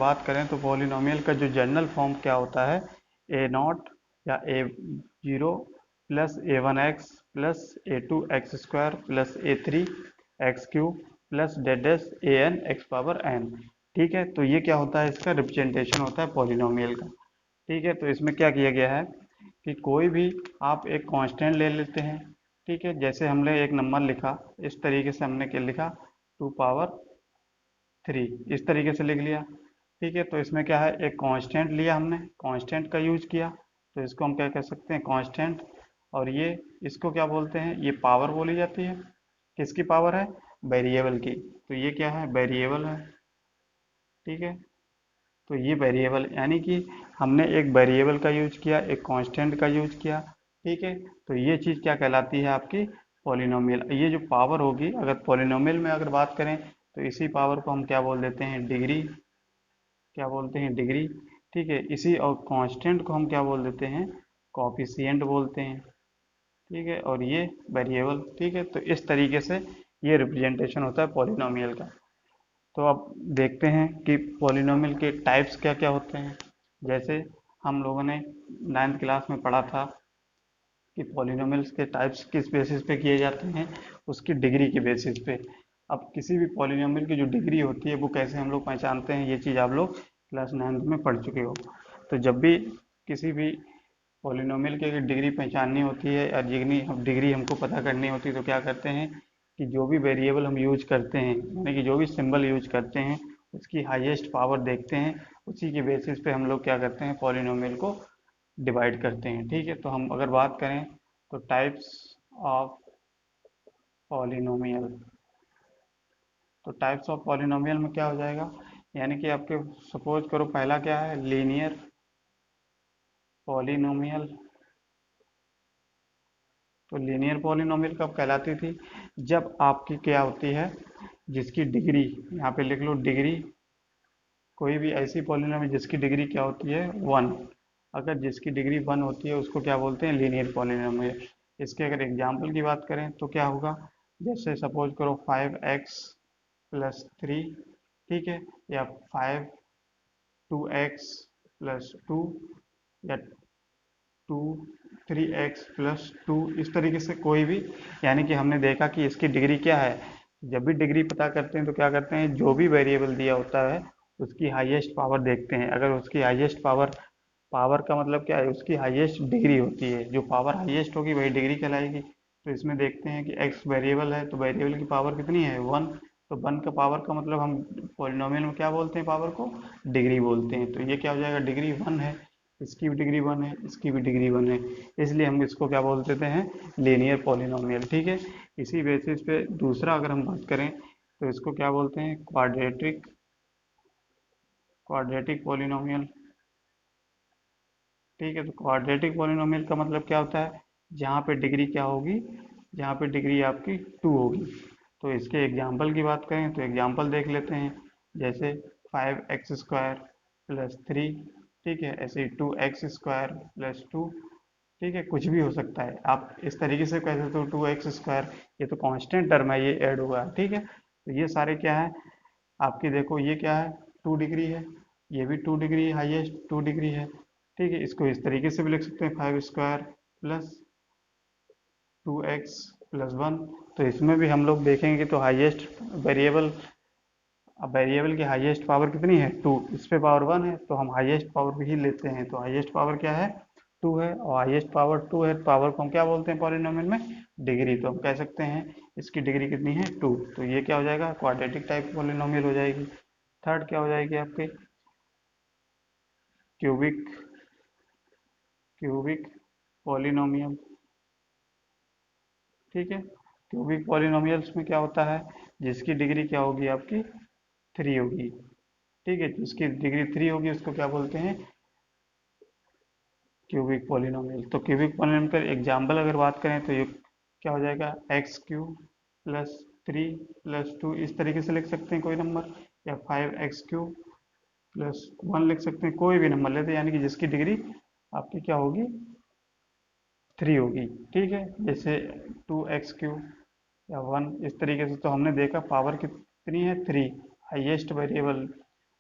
बात करें तो पॉलिनोमियल का जो जनरल फॉर्म क्या होता है, ए नॉट या A zero plus A one X plus A two X square plus A three X cube plus डेड डेस A N X power N. ठीक है, तो ये क्या होता है, इसका रिप्रेजेंटेशन होता है पॉलिनोमियल का। ठीक है, तो इसमें क्या किया गया है कि कोई भी आप एक कांस्टेंट ले लेते हैं। ठीक है, जैसे हमने एक नंबर लिखा, इस तरीके से हमने क्या लिखा, 2 पावर 3, इस तरीके से लिख लिया। ठीक है, तो इसमें क्या है, एक कांस्टेंट लिया हमने, कांस्टेंट का यूज किया, तो इसको हम क्या कह सकते हैं, कांस्टेंट। और ये इसको क्या बोलते हैं, ये पावर बोली जाती है। किसकी पावर है, वेरिएबल की, तो ये क्या है, वेरिएबल है। ठीक है, तो ये वेरिएबल यानी कि हमने एक वेरिएबल का यूज किया, एक कांस्टेंट का यूज किया। ठीक है, तो ये चीज़ क्या कहलाती है, आपकी पॉलिनोमियल। ये जो पावर होगी, अगर पॉलिनोमियल में अगर बात करें तो इसी पावर को हम क्या बोल देते हैं, डिग्री, क्या बोलते हैं, डिग्री। ठीक है, इसी और कांस्टेंट को हम क्या बोल देते हैं, कॉफिशिएंट बोलते हैं। ठीक है, और ये वेरिएबल। ठीक है, तो इस तरीके से ये रिप्रेजेंटेशन होता है पॉलिनोमियल का। तो अब देखते हैं कि पॉलिनोमियल के टाइप्स क्या क्या होते हैं। जैसे हम लोगों ने 9th क्लास में पढ़ा था कि पॉलिनोमियल्स के टाइप्स किस बेसिस पे किए जाते हैं, उसकी डिग्री के बेसिस पे। अब किसी भी पॉलिनोमियल की जो डिग्री होती है वो कैसे हम लोग पहचानते हैं, ये चीज़ आप लोग क्लास 9th में पढ़ चुके हो। तो जब भी किसी भी पॉलिनोमियल की अगर डिग्री पहचाननी होती है या डिग्री हमको पता करनी होती है, तो क्या करते हैं कि जो भी वेरिएबल हम यूज करते हैं, यानी कि जो भी सिंबल यूज करते हैं, उसकी हाईएस्ट पावर देखते हैं, उसी के बेसिस पे हम लोग क्या करते हैं, पॉलिनोमियल को डिवाइड करते हैं। ठीक है, तो हम अगर बात करें तो टाइप्स ऑफ पॉलिनोमियल, तो टाइप्स ऑफ पॉलिनोमियल में क्या हो जाएगा, यानी कि आपके सपोज करो पहला क्या है, लीनियर पॉलिनोमियल। तो लीनियर पॉलिनोमियल कब कहलाती थी, जब आपकी क्या होती है, जिसकी डिग्री, यहाँ पे लिख लो डिग्री, कोई भी ऐसी पॉलिनोमियल जिसकी डिग्री क्या होती है, 1। अगर जिसकी डिग्री 1 होती है उसको क्या बोलते हैं, लीनियर पॉलिनोमियल। इसके अगर एग्जाम्पल की बात करें तो क्या होगा, जैसे सपोज करो 5x+3, ठीक है, या 2x+2, या 3x+2, इस तरीके से कोई भी। यानी कि हमने देखा कि इसकी डिग्री क्या है। जब भी डिग्री पता करते हैं तो क्या करते हैं, जो भी वेरिएबल दिया होता है उसकी हाईएस्ट पावर देखते हैं। अगर उसकी हाईएस्ट पावर, पावर का मतलब क्या है, उसकी हाईएस्ट डिग्री होती है, जो पावर हाईएस्ट होगी वही डिग्री कहलाएगी। तो इसमें देखते हैं कि x वेरिएबल है, तो वेरिएबल की पावर कितनी है, 1। तो 1 का पावर का मतलब हम पॉलिनोमियल में क्या बोलते हैं, पावर को डिग्री बोलते हैं। तो ये क्या हो जाएगा, डिग्री 1 है, इसकी भी डिग्री 1 है, इसकी भी डिग्री 1 है, इसलिए हम इसको क्या बोल देते हैं, लीनियर पॉलिनोमियल। ठीक है, इसी बेसिस पे दूसरा अगर हम बात करें तो इसको क्या बोलते हैं, क्वाड्रेटिक, क्वाड्रेटिक पॉलिनोमियल। ठीक है, तो क्वाड्रेटिक पॉलिनोमियल का मतलब क्या होता है, जहाँ पे डिग्री क्या होगी, जहाँ पे डिग्री आपकी 2 होगी। तो इसके एग्जाम्पल की बात करें तो एग्जाम्पल देख लेते हैं, जैसे 5x² + 3। ठीक है, ऐसे 2x² + 2। ठीक है, कुछ भी हो सकता है, आप इस तरीके से कह सकते हो 2x², ये तो कांस्टेंट टर्म है, ये ऐड हुआ है। ठीक है, तो ये सारे क्या है आपकी, देखो ये क्या है, 2 डिग्री है, ये भी 2 डिग्री, हाईएस्ट 2 डिग्री है। ठीक है, इसको इस तरीके से भी लिख सकते हैं, 5² + 2x + 1। तो इसमें भी हम लोग देखेंगे तो हाईएस्ट वेरिएबल, अब वेरिएबल की हाईएस्ट पावर कितनी है, 2, इस पे पावर 1 है, तो हम हाईएस्ट पावर भी ही लेते हैं। तो हाईएस्ट पावर क्या है, 2 है, और हाईएस्ट पावर 2 है, पावर को हम क्या बोलते हैं पॉलिनोमियल में, डिग्री। तो हम कह सकते हैं इसकी डिग्री कितनी है, 2। तो ये क्या हो जाएगा, क्वाड्रेटिक टाइप पॉलिनोमियल हो जाएगी। थर्ड क्या हो जाएगी आपकी, क्यूबिक, क्यूबिक पॉलिनोमियल। ठीक है, क्यूबिक पॉलिनोमियल्स में क्या होता है, जिसकी डिग्री क्या होगी आपकी, 3 होगी। ठीक है, जिसकी डिग्री 3 होगी उसको क्या बोलते हैं, क्यूबिक पॉलिनोमियल। तो क्यूबिक पॉलिनोमियल का एग्जाम्पल अगर बात करें तो ये क्या हो जाएगा, x³ + 3 + 2, इस तरीके से लिख सकते हैं कोई नंबर, या 5x³ + 1 लिख सकते हैं, कोई भी नंबर लेते हैं, यानी कि जिसकी डिग्री आपकी क्या होगी, 3 होगी। ठीक है, जैसे 2x³ या 1, इस तरीके से। तो हमने देखा पावर कितनी है, 3, हाईएस्ट वेरिएबल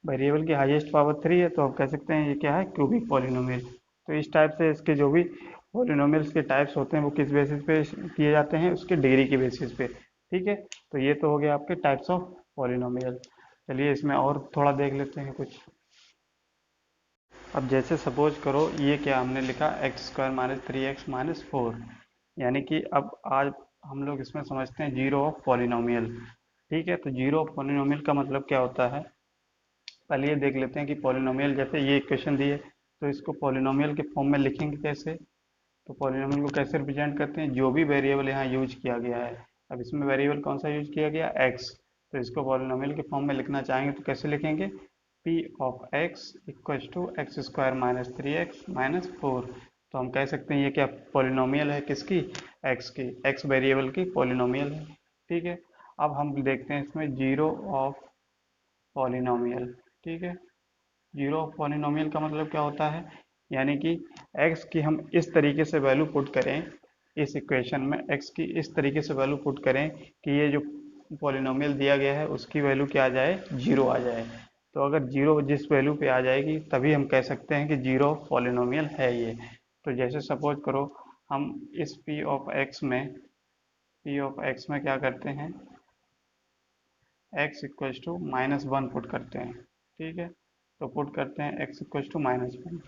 वेरिएबल की हाईएस्ट पावर 3 है, तो आप कह सकते हैं ये क्या है, क्यूबिक पॉलिनोमियल। तो इस टाइप से इसके जो भी पॉलिनोमियल्स के टाइप्स होते हैं वो किस बेसिस पे किए जाते हैं, उसके डिग्री के बेसिस पे। ठीक है, तो ये तो हो गया आपके टाइप्स ऑफ पॉलिनोमियल। चलिए इसमें और थोड़ा देख लेते हैं कुछ। अब जैसे सपोज करो ये क्या हमने लिखा, एक्स स्क्वायर माइनस 3x-4, यानी कि अब आज हम लोग इसमें समझते हैं जीरो ऑफ पॉलिनोमियल। ठीक है, तो जीरो ऑफ पॉलिनोमियल का मतलब क्या होता है, पहले ये देख लेते हैं कि पॉलिनोमियल, जैसे ये इक्वेशन दिए तो इसको पॉलिनोमियल के फॉर्म में लिखेंगे कैसे। तो पॉलिनोमियल को कैसे रिप्रेजेंट करते हैं, जो भी वेरिएबल यहाँ यूज किया गया है। अब इसमें वेरिएबल कौन सा यूज किया गया, एक्स, तो इसको पॉलिनोमियल के फॉर्म में लिखना चाहेंगे तो कैसे लिखेंगे, P of X equal to X square minus 3x-4। तो हम कह सकते हैं ये क्या पॉलिनोमियल है, किसकी, एक्स की, एक्स वेरिएबल की पॉलिनोमियल है। ठीक है, अब हम देखते हैं इसमें जीरो ऑफ पॉलिनोमियल। ठीक है, जीरो ऑफ पॉलिनोमियल का मतलब क्या होता है, यानी कि x की हम इस तरीके से वैल्यू पुट करें, इस इक्वेशन में x की इस तरीके से वैल्यू पुट करें कि ये जो पॉलिनोमियल दिया गया है उसकी वैल्यू क्या आ जाए, जीरो आ जाए। तो अगर जीरो जिस वैल्यू पे आ जाएगी तभी हम कह सकते हैं कि जीरो ऑफ पॉलिनोमियल है ये। तो जैसे सपोज करो हम इस p ऑफ x में क्या करते हैं, x इक्वल टू -1 पुट करते हैं। ठीक है, तो पुट करते हैं x इक्वल टू -1।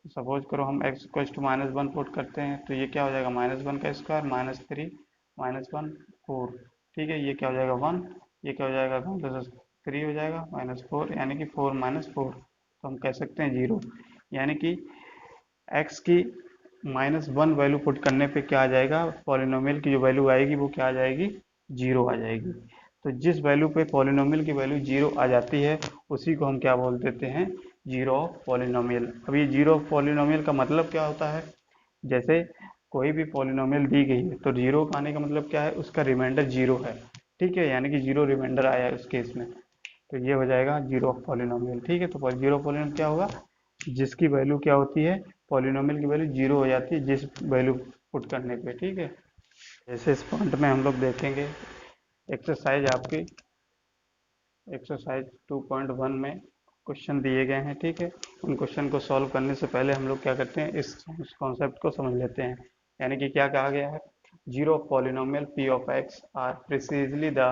तो सपोज करो हम x इक्वल टू -1 पुट करते हैं तो ये क्या हो जाएगा, -1 का स्क्वायर -3 -1 4। ठीक है, ये क्या हो जाएगा 1, ये क्या हो जाएगा 3 हो जाएगा -4, यानी कि 4 - 4। तो हम कह सकते हैं जीरो, यानी कि x की -1 वैल्यू पुट करने पे क्या आ जाएगा, पॉलिनोमियल की जो वैल्यू आएगी वो क्या आ जाएगी, जीरो आ जाएगी। तो जिस वैल्यू पे पॉलिनोमियल की वैल्यू जीरो आ जाती है उसी को हम क्या बोल देते हैं, जीरो ऑफ पॉलिनोमियल। अब ये जीरो ऑफ पॉलिनोमियल का मतलब क्या होता है, जैसे कोई भी पॉलिनोमियल दी गई है तो जीरो का आने का मतलब क्या है, उसका रिमाइंडर जीरो है। ठीक है, यानी कि जीरो रिमाइंडर आया है उस केस में, तो ये हो जाएगा जीरो ऑफ पॉलिनोमियल। ठीक है, तो जीरो पॉलिनोमियल क्या होगा, जिसकी वैल्यू क्या होती है, पॉलिनोमियल की वैल्यू जीरो हो जाती है जिस वैल्यू पुट करने पे। ठीक है, जैसे इस पॉइंट में हम लोग देखेंगे एक्सरसाइज आपकी, एक्सरसाइज 2.1 में क्वेश्चन दिए गए हैं। ठीक है, उन क्वेश्चन को सॉल्व करने से पहले हम लोग क्या करते हैं, इस कॉन्सेप्ट को समझ लेते हैं। यानी कि क्या कहा गया है, zero polynomial p of x are precisely the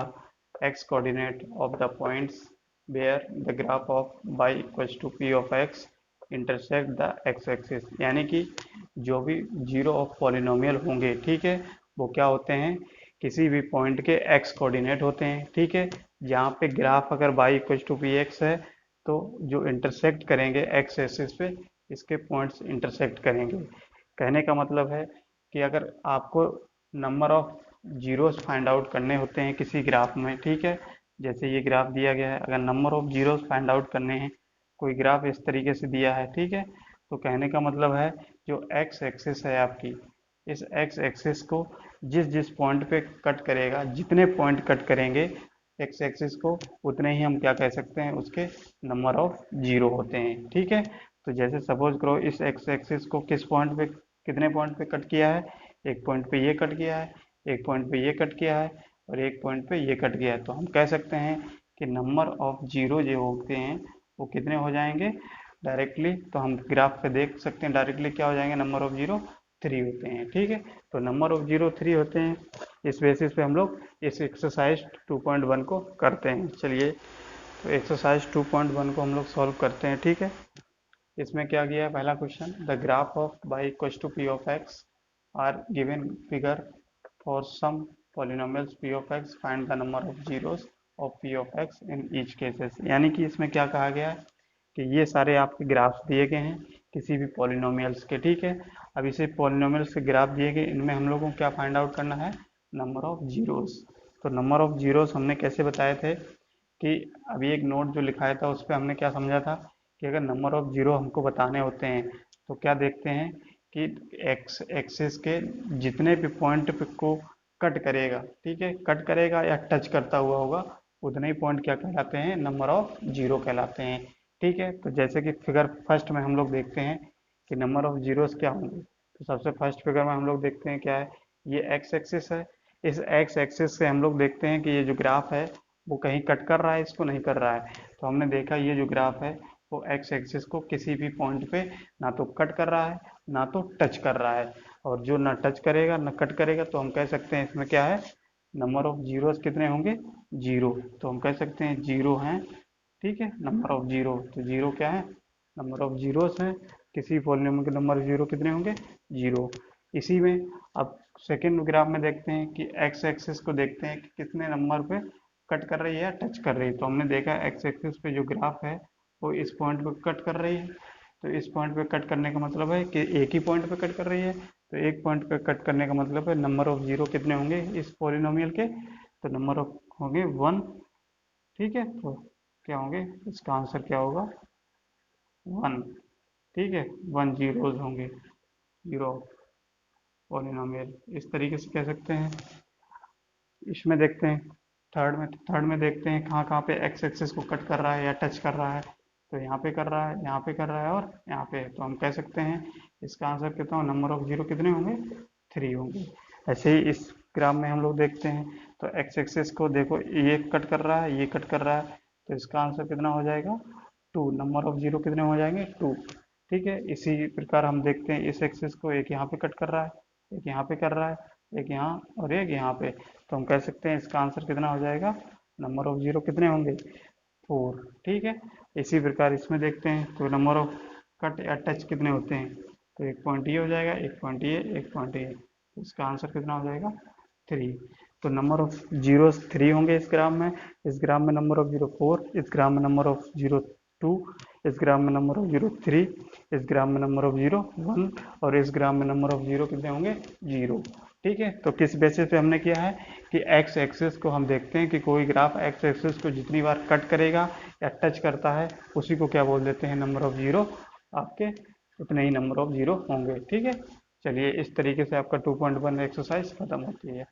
x coordinate of the points where the graph of y equals to p of x intersect the x axis. यानी कि जो भी जीरो ऑफ पॉलिनोमियल होंगे, ठीक है, वो क्या होते हैं, किसी भी पॉइंट के x कोऑर्डिनेट होते हैं। ठीक है, जहाँ पे ग्राफ अगर y equal to P X है तो जो इंटरसेक्ट करेंगे x एक्सिस पे, इसके पॉइंट्स इंटरसेक्ट करेंगे। कहने का मतलब है कि अगर आपको number of zeros find out करने होते हैं किसी ग्राफ में, ठीक है, जैसे ये ग्राफ दिया गया है, अगर number of zeros find out करने हैं, कोई ग्राफ इस तरीके से दिया है, ठीक है, तो कहने का मतलब है जो x एक्सिस है आपकी, इस x एक्सिस को जिस जिस पॉइंट पे कट करेगा, जितने पॉइंट कट करेंगे x एक्सिस को, उतने ही हम क्या कह सकते हैं, उसके नंबर ऑफ जीरो होते हैं। ठीक है, तो जैसे सपोज करो इस x एक्सिस को किस पॉइंट पे, कितने पॉइंट पे कट किया है, एक पॉइंट पे ये कट किया है, एक पॉइंट पे ये कट किया है और एक पॉइंट पे ये कट गया है। तो हम कह सकते हैं कि नंबर ऑफ जीरो जो होते हैं वो कितने हो जाएंगे डायरेक्टली, तो हम ग्राफ पे देख सकते हैं डायरेक्टली क्या हो जाएंगे, नंबर ऑफ जीरो 3 होते हैं। ठीक है, तो नंबर ऑफ जीरो 3 होते हैं, इस बेसिस पे हम लोग इस एक्सरसाइज 2.1 को करते हैं। चलिए, तो एक्सरसाइज 2.1 को हम लोग सॉल्व करते हैं। ठीक है, इसमें क्या किया है, पहला question, the graph of y equals to p of x are given figure for some polynomials p of x, find the number of zeros of p of x in each cases. यानी कि इसमें क्या कहा गया है कि ये सारे आपके ग्राफ्स दिए गए हैं किसी भी पॉलिनोमियल्स के। ठीक है, अब इसे पॉलिनोमियल्स के ग्राफ दिए गए, इनमें हम लोगों को क्या फाइंड आउट करना है, नंबर ऑफ जीरोस। तो नंबर ऑफ जीरोस हमने कैसे बताए थे कि अभी एक नोट जो लिखाया था उस पर हमने क्या समझा था कि अगर नंबर ऑफ जीरो हमको बताने होते हैं तो क्या देखते हैं कि एक्स एक्सिस के जितने भी पॉइंट पे को कट करेगा, ठीक है, कट करेगा या टच करता हुआ होगा, उतने ही पॉइंट क्या कहलाते हैं, नंबर ऑफ जीरो कहलाते हैं। ठीक है, तो जैसे कि फिगर फर्स्ट में हम लोग देखते हैं कि नंबर ऑफ जीरोस क्या होंगे। तो सबसे फर्स्ट फिगर में हम लोग देखते हैं क्या है, ये एक्स एक्सिस है, इस एक्स एक्सिस से हम लोग देखते हैं कि ये जो ग्राफ है वो कहीं कट कर रहा है, इसको नहीं कर रहा है। तो हमने देखा ये जो ग्राफ है वो एक्स एक्सिस को किसी भी पॉइंट पे ना तो कट कर रहा है ना तो टच कर रहा है। और जो ना टच करेगा ना कट करेगा तो हम कह सकते हैं इसमें क्या है, नंबर ऑफ जीरोस कितने होंगे, जीरो। तो हम कह सकते हैं जीरो हैं, ठीक है, नंबर ऑफ जीरो। तो जीरो क्या है, नंबर ऑफ जीरोस हैं, किसी पॉलिनोमियल के नंबर जीरो कितने होंगे, जीरो। इसी में अब सेकेंड ग्राफ में देखते हैं कि एक्स एक्सिस को देखते हैं कि कितने नंबर पे कट कर रही है या टच कर रही है। तो हमने देखा एक्स एक्सिस पे जो ग्राफ है वो इस पॉइंट पे कट कर रही है। तो इस पॉइंट पे कट करने का मतलब है कि एक ही पॉइंट पे कट कर रही है। तो एक पॉइंट पे कट करने का मतलब है नंबर ऑफ जीरो कितने होंगे इस पॉलिनोमियल के, तो नंबर ऑफ होंगे वन, ठीक है। तो क्या होंगे, इसका आंसर क्या होगा, वन, ठीक है, वन जीरोज होंगे, जीरो पॉलिनोमियल, इस तरीके से कह सकते हैं। इसमें देखते हैं थर्ड में देखते हैं कहाँ कहाँ पे एक्स एक्सिस को कट कर रहा है या टच कर रहा है। तो यहाँ पे कर रहा है, यहाँ पे कर रहा है और यहाँ पे। तो हम कह सकते हैं इसका आंसर कितना, नंबर ऑफ जीरो कितने होंगे, थ्री होंगे। ऐसे ही इस ग्राफ में हम लोग देखते हैं तो एक्स एक्सिस को देखो, ये कट कर रहा है, ये कट कर रहा है। तो इसका आंसर कितना हो जाएगा, टू, नंबर ऑफ जीरो कितने हो जाएंगे, टू, ठीक है। इसी प्रकार हम देखते हैं इस एक्सिस को, एक यहाँ पे कट कर रहा है, एक यहाँ पे कर रहा है, एक यहाँ और एक यहाँ पे। तो हम कह सकते हैं इसका आंसर कितना हो जाएगा, नंबर ऑफ जीरो कितने होंगे, फोर, ठीक है। इसी प्रकार इसमें देखते हैं तो नंबर ऑफ कट या टच कितने होते हैं। तो एक पॉइंट ये हो जाएगा, एक पॉइंट ये, एक पॉइंट ये। तो इसका आंसर कितना हो जाएगा, थ्री। तो नंबर ऑफ जीरो थ्री होंगे इस ग्राम में, इस ग्राम में नंबर ऑफ जीरो फोर, इस ग्राम में नंबर ऑफ जीरो टू, इस ग्राम में नंबर ऑफ जीरो थ्री, इस ग्राम में नंबर ऑफ जीरो वन, और इस ग्राम में नंबर ऑफ जीरो कितने होंगे, जीरो, ठीक है। तो किस बेसिस पे हमने किया है कि एक्स एक्सिस को हम देखते हैं कि कोई ग्राफ एक्स एक्सिस को जितनी बार कट करेगा या टच करता है उसी को क्या बोल देते हैं, नंबर ऑफ जीरो, आपके उतने ही नंबर ऑफ जीरो होंगे, ठीक है। चलिए इस तरीके से आपका 2.1 एक्सरसाइज खत्म होती है।